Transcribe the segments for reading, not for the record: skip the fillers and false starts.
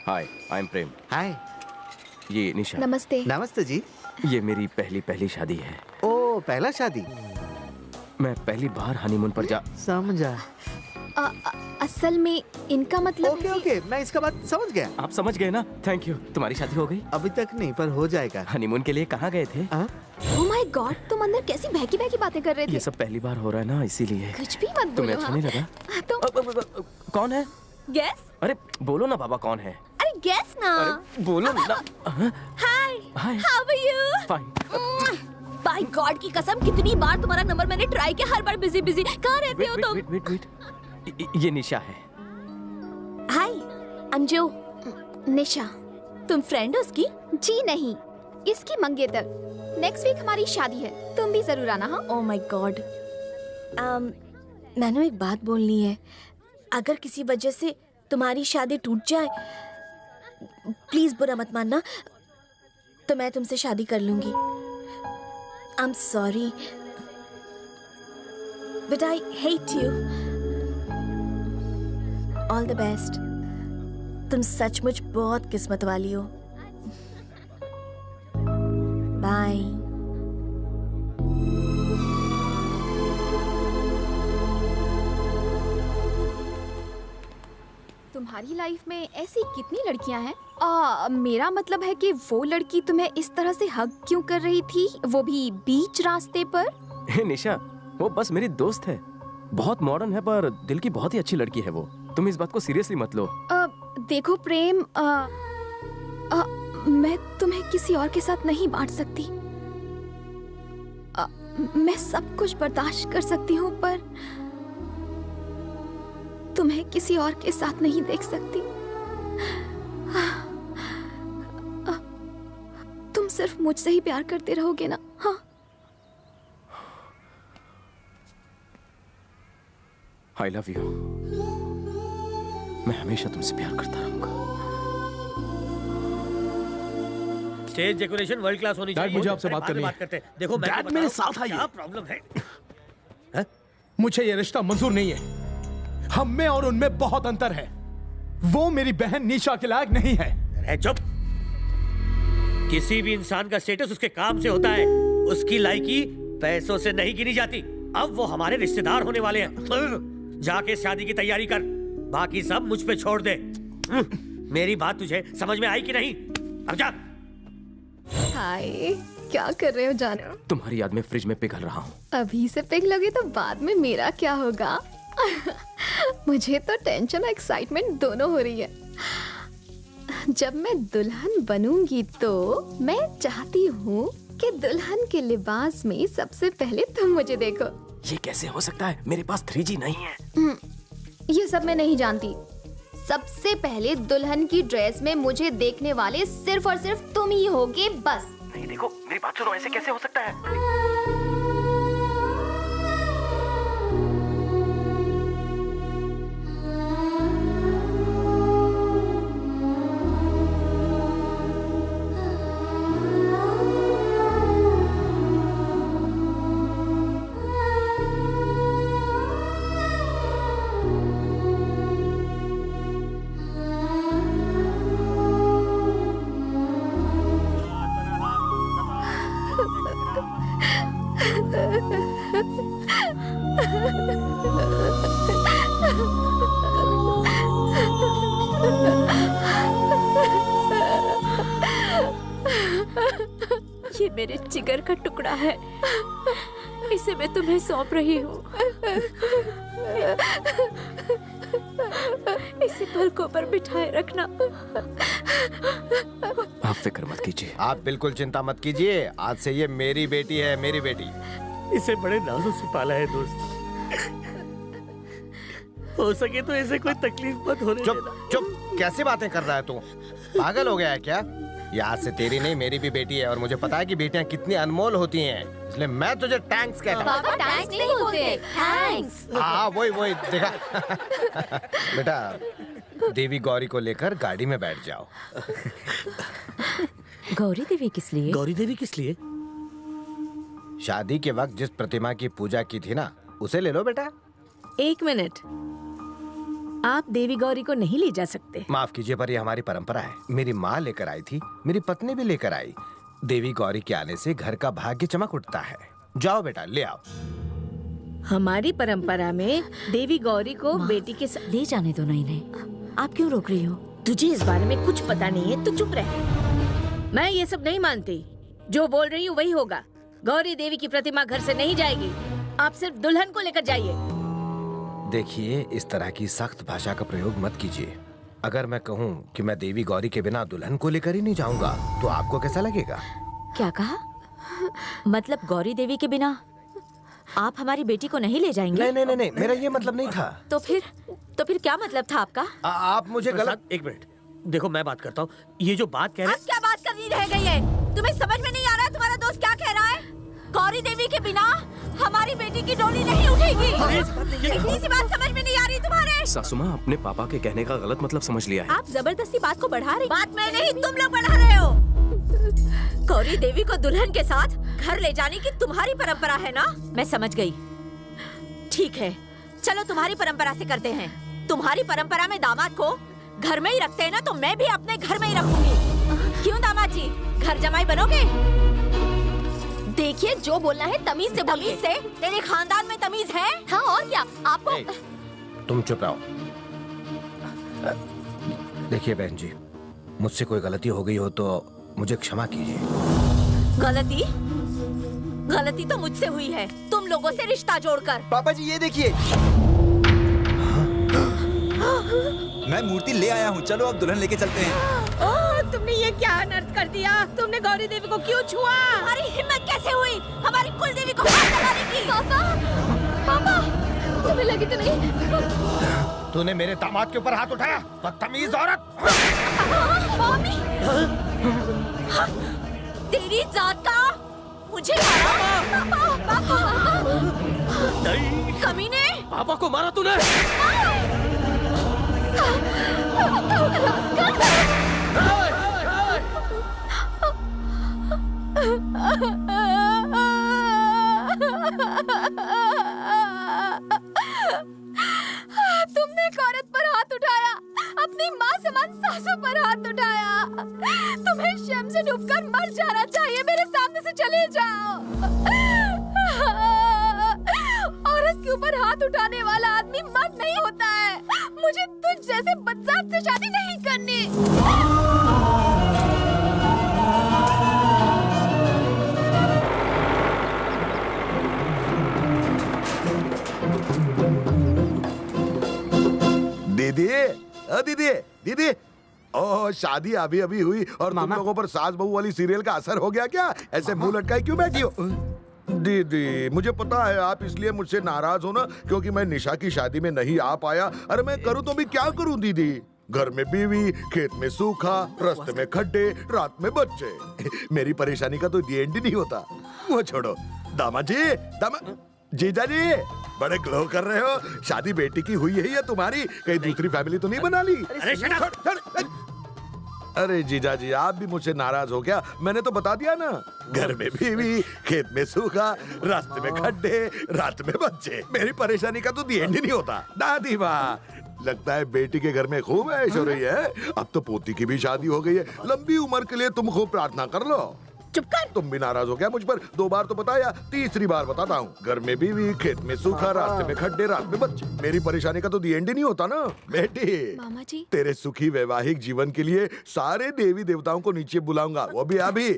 Hi, I am प्रेम। हाय। ये निशा। नमस्ते। नमस्ते जी। ये मेरी पहली शादी है। ओ, पहला शादी। मैं पहली बार हनीमून पर जा समझा। असल में इनका मतलब ओके ओके, मैं इसका बात समझ गया। आप समझ गए ना? Thank you. तुम्हारी शादी हो गई? अभी तक नहीं, पर हो जाएगा। हनीमून के लिए कहाँ गए थे? ओह माय गॉड, तुम अंदर कैसी बहकी बहकी बातें कर रहे थे? ये सब पहली बार हो रहा है ना, इसीलिए। कुछ भी मत बोलो। तुम्हें अच्छा नहीं लगा? तुम कौन है? गेस? अरे बोलो ना बाबा, कौन है? अरे गेस ना। अरे बोलो ना। Hi, hi. How are you? Fine. By god की कसम, कितनी बार तुम्हारा नंबर मैंने ट्राई किया, हर बार बिजी बिजी। कहाँ रहते हो तुम? वेट। ये निशा है। हाय, आई एम जो। निशा। तुम फ्रेंड हो उसकी? जी नहीं, इसकी मंगेतर। नेक्स्ट वीक हमारी शादी है, तुम भी जरूर आना। हाँ। Oh my God. मैंने एक बात बोलनी है। अगर किसी वजह से तुम्हारी शादी टूट जाए, प्लीज बुरा मत मानना, तो मैं तुमसे शादी कर लूंगी। I am sorry, but I hate you. All the best. तुम सचमुच बहुत किस्मत वाली हो। बाय। तुम्हारी लाइफ में ऐसी कितनी लड़कियां हैं? मेरा मतलब है कि वो लड़की तुम्हें इस तरह से हग क्यों कर रही थी, वो भी बीच रास्ते पर? हे निशा, वो बस मेरी दोस्त है। बहुत मॉडर्न है, पर दिल की बहुत ही अच्छी लड़की है वो। तुम इस बात को सीरियसली मत लो। देखो प्रेम, मैं तुम्हें किसी और के साथ नहीं बांट सकती। मैं सब कुछ बर्दाश्त कर सकती हूँ, पर तुम्हें किसी और के साथ नहीं देख सकती। तुम सिर्फ मुझसे ही प्यार करते रहोगे ना? हाँ। I love you. मैं हमेशा तुमसे प्यार करता रहूंगा। स्टेज डेकोरेशन वर्ल्ड क्लास होनी चाहिए। मुझे आपसे बात करनी है। करते हैं। देखो मैं डैड, मेरे साथ आइए। क्या प्रॉब्लम है? मुझे ये रिश्ता मंजूर नहीं है। हम में और उनमें बहुत अंतर है। वो मेरी बहन निशा के लायक नहीं है। अरे चुप। किसी भी इंसान का स्टेटस उसके काम से होता है, उसकी लायकी पैसों से नहीं गिनी जाती। अब वो हमारे रिश्तेदार होने वाले हैं। जाके शादी की तैयारी कर, बाकी सब मुझ पे छोड़ दे। मेरी बात तुझे समझ में आई कि नहीं? अब जा। हाय, क्या कर रहे हो जानो? तुम्हारी याद में फ्रिज में पिघल रहा हूँ। अभी से पिघलोगे तो बाद में मेरा क्या होगा? मुझे तो टेंशन और एक्साइटमेंट दोनों हो रही है। जब मैं दुल्हन बनूंगी तो मैं चाहती हूँ कि दुल्हन के लिबास में सबसे पहले तुम मुझे देखो। ये कैसे हो सकता है? मेरे पास 3G नहीं है। ये सब मैं नहीं जानती। सबसे पहले दुल्हन की ड्रेस में मुझे देखने वाले सिर्फ और सिर्फ तुम ही होगे, बस। नहीं देखो, मेरी बात सुनो, ऐसे कैसे हो सकता है? ये मेरे जिगर का टुकड़ा है, इसे मैं तुम्हें सौंप रही हूँ। इसे पलकों पर बिठाए रखना। आप फिक्र मत कीजिए। आप बिल्कुल चिंता मत कीजिए। आज से ये मेरी बेटी है, मेरी बेटी। इसे बड़े नाजों से पाला है दोस्त। हो सके तो इसे कोई तकलीफ मत होने चुप देना। चुप, कैसी बातें कर रहा है तू? पागल हो गया है क्या? ये आज से तेरी नहीं, मेरी भी बेटी है, और मुझे पता है कि बेटियां कितनी अनमोल होती हैं, इसलिए मैं तुझे थैंक्स कहता हूँ। पापा थैंक्स नहीं बोलते, थैंक्स। हाँ वही देखा। बेटा, देवी गौरी को लेकर गाड़ी में बैठ जाओ। गौरी देवी किस लिए? गौरी देवी किस लिए? शादी के वक्त जिस प्रतिमा की पूजा की थी ना, उसे ले लो बेटा। एक मिनट, आप देवी गौरी को नहीं ले जा सकते। माफ कीजिए पर ये हमारी परंपरा है। मेरी माँ लेकर आई थी, मेरी पत्नी भी लेकर आई। देवी गौरी के आने से घर का भाग्य चमक उठता है। जाओ बेटा ले आओ। हमारी परंपरा में देवी गौरी को बेटी के साथ ले जाने दो ना इन्हें। आप क्यों रोक रही हो? तुझे इस बारे में कुछ पता नहीं है, तू चुप रह। मैं ये सब नहीं मानती। जो बोल रही हूँ वही होगा। गौरी देवी की प्रतिमा घर से नहीं जाएगी। आप सिर्फ दुल्हन को लेकर जाइए। देखिए, इस तरह की सख्त भाषा का प्रयोग मत कीजिए। अगर मैं कहूँ कि मैं देवी गौरी के बिना दुल्हन को लेकर ही नहीं जाऊंगा तो आपको कैसा लगेगा? क्या कहा? मतलब गौरी देवी के बिना आप हमारी बेटी को नहीं ले जाएंगे? नहीं नहीं नहीं नहीं, मेरा ये मतलब नहीं था। तो फिर क्या मतलब था आपका? आप मुझे गलत। प्रसाद, एक मिनट देखो, मैं बात करता हूँ। ये जो बात कह रहे आप क्या बात करनी रह गई है? तुम्हें समझ में नहीं आ रहा तुम्हारा दोस्त क्या कह रहा है? गौरी देवी के बिना हमारी बेटी की डोली नहीं उठेगी। इतनी सी बात समझ में नहीं आ रही तुम्हारे? सासू माँ अपने पापा के कहने का गलत मतलब समझ लिया है। आप जबरदस्ती बात को बढ़ा रही। बात मैं नहीं, तुम लोग बढ़ा रहे हो। गौरी देवी को दुल्हन के साथ घर ले जाने की तुम्हारी परंपरा है ना? मैं समझ गई। ठीक है, चलो तुम्हारी परंपरा से करते हैं। तुम्हारी परंपरा में दामाद को घर में ही रखते हैं ना, तो मैं भी अपने घर में ही रखूंगी। क्यों दामाद जी, घर जमाई बनोगे? देखिए, जो बोलना है तमीज से बोलिए। तमीज से? तेरे खानदान में तमीज है? हाँ और क्या? आपको तुम चुप रहो। देखिए बहन जी, मुझसे कोई गलती हो गई हो तो मुझे क्षमा कीजिए। गलती तो मुझसे हुई है, तुम लोगों से रिश्ता जोड़कर। पापा जी ये देखिए, मैं मूर्ति ले आया हूँ। चलो अब दुल्हन लेके चलते हैं। ओह, तुमने ये क्या अनर्थ कर दिया? तुमने गौरी देवी को क्यों छुआ? हमारी हिम्मत कैसे हुई हमारी कुल देवी को हाथ लगाने की? पापा, तुम्हें लगी तो नहीं? तूने मेरे दामाद के ऊपर हाथ उठाया, बदतमीज औरत! मम्मी, तेरी जात का मुझे मारा? कमीने! पापा को मारा तूने? तुमने एक औरत पर हाथ उठाया, अपनी माँ समान सासू पर हाथ उठाया। तुम्हें शर्म से डूबकर मर जाना चाहिए। मेरे सामने से चले जाओ। औरत के ऊपर हाथ उठाने वाला आदमी मर्द नहीं होता है। मुझे तुझ जैसे बदजात से शादी नहीं करनी। दीदी दीदी, ओह शादी अभी अभी हुई और तुम लोगों पर सास बहू वाली सीरियल का असर हो गया क्या? ऐसे मुंह लटकाए क्यों बैठी हो? दीदी, मुझे पता है आप इसलिए मुझसे नाराज हो ना क्योंकि मैं निशा की शादी में नहीं आ पाया। अरे मैं करूँ तो भी क्या करूँ दीदी? घर में बीवी, खेत में सूखा, रास्ते में खड्डे, रात में बच्चे। मेरी परेशानी का तो दी एंड नहीं होता। वो छोड़ो, दामाद जी, जीजा जी, बड़े ग्लो कर रहे हो। शादी बेटी की हुई है या तुम्हारी? कहीं दूसरी फैमिली तो नहीं बना ली? अरे जीजा जी, आप भी मुझसे नाराज हो गया? मैंने तो बता दिया ना, घर में बीवी, खेत में सूखा, रास्ते में खड्डे, रात में बच्चे। मेरी परेशानी का तो दी एंड ही नहीं होता। दादी माँ, लगता है बेटी के घर में खूब ऐश हो रही है। अब तो पोती की भी शादी हो गई है। लंबी उम्र के लिए तुम खूब प्रार्थना कर लो। चुप कर। तुम भी नाराज हो गया मुझ पर? 2 बार तो बताया, तीसरी बार बताता हूँ। घर में बीवी, खेत में सूखा, रास्ते में खड्डे, रात में बच्चे। मेरी परेशानी का तो दी एंड ही नहीं होता ना। बेटी, मामा जी, तेरे सुखी वैवाहिक जीवन के लिए सारे देवी देवताओं को नीचे बुलाऊंगा, वो भी अभी।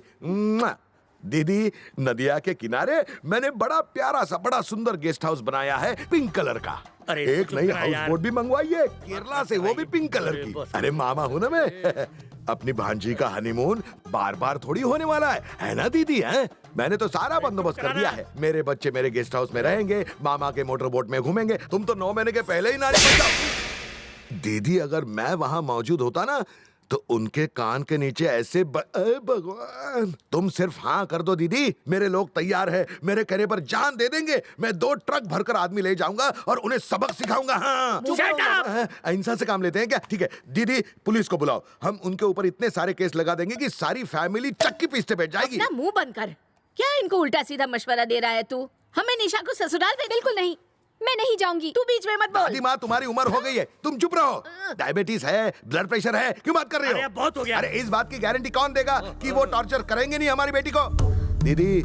दीदी, नदिया के किनारे मैंने बड़ा प्यारा सा बड़ा सुंदर गेस्ट हाउस बनाया है, पिंक कलर का। अरे एक नई हाउस बोट भी मंगवाई है केरला से, वो भी पिंक कलर की। अरे मामा हूं ना मैं। अपनी भांजी का हनीमून बार बार थोड़ी होने वाला है ना दीदी? है, मैंने तो सारा बंदोबस्त कर दिया है। मेरे बच्चे मेरे गेस्ट हाउस में रहेंगे, मामा के मोटर बोट में घूमेंगे। तुम तो 9 महीने के पहले ही नारी बन जाओ। दीदी, अगर मैं वहां मौजूद होता ना तो उनके कान के नीचे ऐसे भगवान। तुम सिर्फ हाँ कर दो दीदी, मेरे लोग तैयार है। मेरे कहने पर जान दे देंगे। मैं 2 ट्रक भरकर आदमी ले जाऊंगा और उन्हें सबक सिखाऊंगा। हाँ, अहिंसा से काम लेते हैं क्या? ठीक है दीदी, पुलिस को बुलाओ। हम उनके ऊपर इतने सारे केस लगा देंगे कि सारी फैमिली चक्की पीसते बैठ जाएगी। अपना मुंह बंद कर। क्या इनको उल्टा सीधा मशवरा दे रहा है तू? हमें निशा को ससुराल में बिल्कुल नहीं। मैं नहीं जाऊंगी। तू बीच में मत बोल। दादी माँ तुम्हारी उम्र हो गई है, तुम चुप रहो। डायबिटीज है, ब्लड प्रेशर है, क्यों बात कर रहे अरे हो? अब बहुत हो गया। अरे इस बात की गारंटी कौन देगा कि वो टॉर्चर करेंगे नहीं हमारी बेटी को? दीदी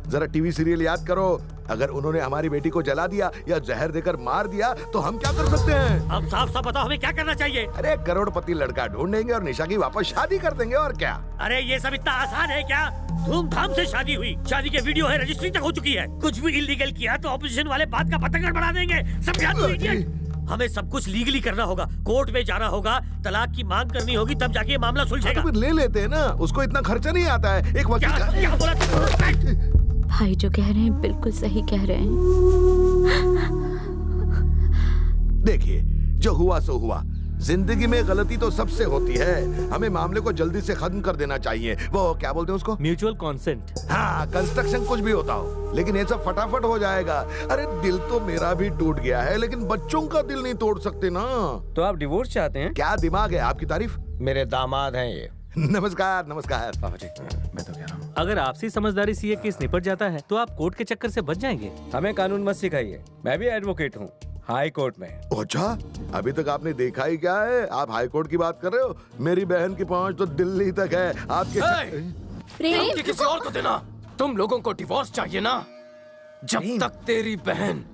जरा टीवी सीरियल याद करो, अगर उन्होंने हमारी बेटी को जला दिया या जहर देकर मार दिया तो हम क्या कर सकते हैं? अब साफ साफ बताओ हमें क्या करना चाहिए? अरे करोड़पति लड़का ढूंढेंगे और निशा की वापस शादी कर देंगे, और क्या? अरे ये सब इतना आसान है क्या? धूमधाम से शादी हुई, शादी के वीडियो है, रजिस्ट्री तक हो चुकी है। कुछ भी इलीगल किया तो ऑपोजिशन वाले बात का पतंगड़ बढ़ा देंगे। समझा तू इडियट? हमें सब कुछ लीगली करना होगा, कोर्ट में जाना होगा, तलाक की मांग करनी होगी, तब जाके ये मामला सुलझेगा। तो फिर ले लेते हैं ना, उसको इतना खर्चा नहीं आता है। एक वकील क्या क्या बोला तूने? भाई जो कह रहे हैं बिल्कुल सही कह रहे हैं। देखिए, जो हुआ सो हुआ। जिंदगी में गलती तो सबसे होती है, हमें मामले को जल्दी से खत्म कर देना चाहिए। वो क्या बोलते हैं उसको? Mutual consent. हाँ, कंस्ट्रक्शन कुछ भी होता हो, लेकिन ये सब फटाफट हो जाएगा। अरे दिल तो मेरा भी टूट गया है, लेकिन बच्चों का दिल नहीं तोड़ सकते ना। तो आप डिवोर्स चाहते हैं? क्या दिमाग है आपकी तारीफ? मेरे दामाद हैं ये। नमस्कार नमस्कार। बाबा जी, मैं तो कह रहा हूँ अगर आपसी समझदारी से ये केस निपट जाता है तो आप कोर्ट के चक्कर से बच जाएंगे। हमें कानून मत सिखाइए, मैं भी एडवोकेट हूँ हाई कोर्ट में। अच्छा, अभी तक आपने देखा ही क्या है? आप हाई कोर्ट की बात कर रहे हो? मेरी बहन की पहुंच तो दिल्ली तक है। आपके प्रेम किसी और को देना। तुम लोगों को डिवोर्स चाहिए ना? जब तक तेरी बहन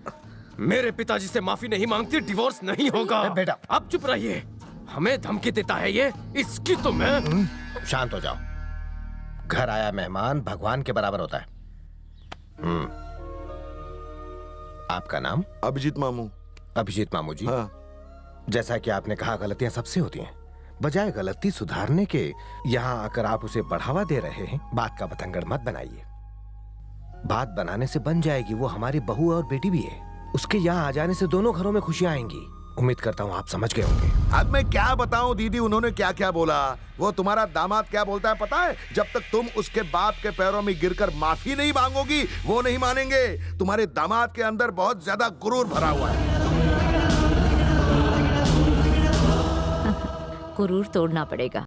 मेरे पिताजी से माफी नहीं मांगती, डिवोर्स नहीं होगा। बेटा। अब चुप रहिए, हमें धमकी देता है ये, इसकी तो मैं। शांत हो जाओ। घर आया मेहमान भगवान के बराबर होता है। आपका नाम? अभिजीत मामू। अभिजीत मामू जी। हाँ। जैसा कि आपने कहा, गलतियां सबसे होती हैं। बजाय गलती सुधारने के, यहाँ आकर आप उसे बढ़ावा दे रहे हैं। बात का बतंगड़ मत बनाइए। बात बनाने से बन जाएगी, वो हमारी बहू और बेटी भी है। उसके यहाँ आ जाने से दोनों घरों में खुशियां आएंगी। उम्मीद करता हूँ आप समझ गए होंगे। अब मैं क्या बताऊं दीदी, उन्होंने क्या क्या बोला? वो तुम्हारा दामाद क्या बोलता है पता है? जब तक तुम उसके बाप के पैरों में गिरकर माफी नहीं मांगोगी, वो नहीं मानेंगे। तुम्हारे दामाद के अंदर बहुत ज्यादा गुरूर भरा हुआ है। गुरूर तोड़ना पड़ेगा।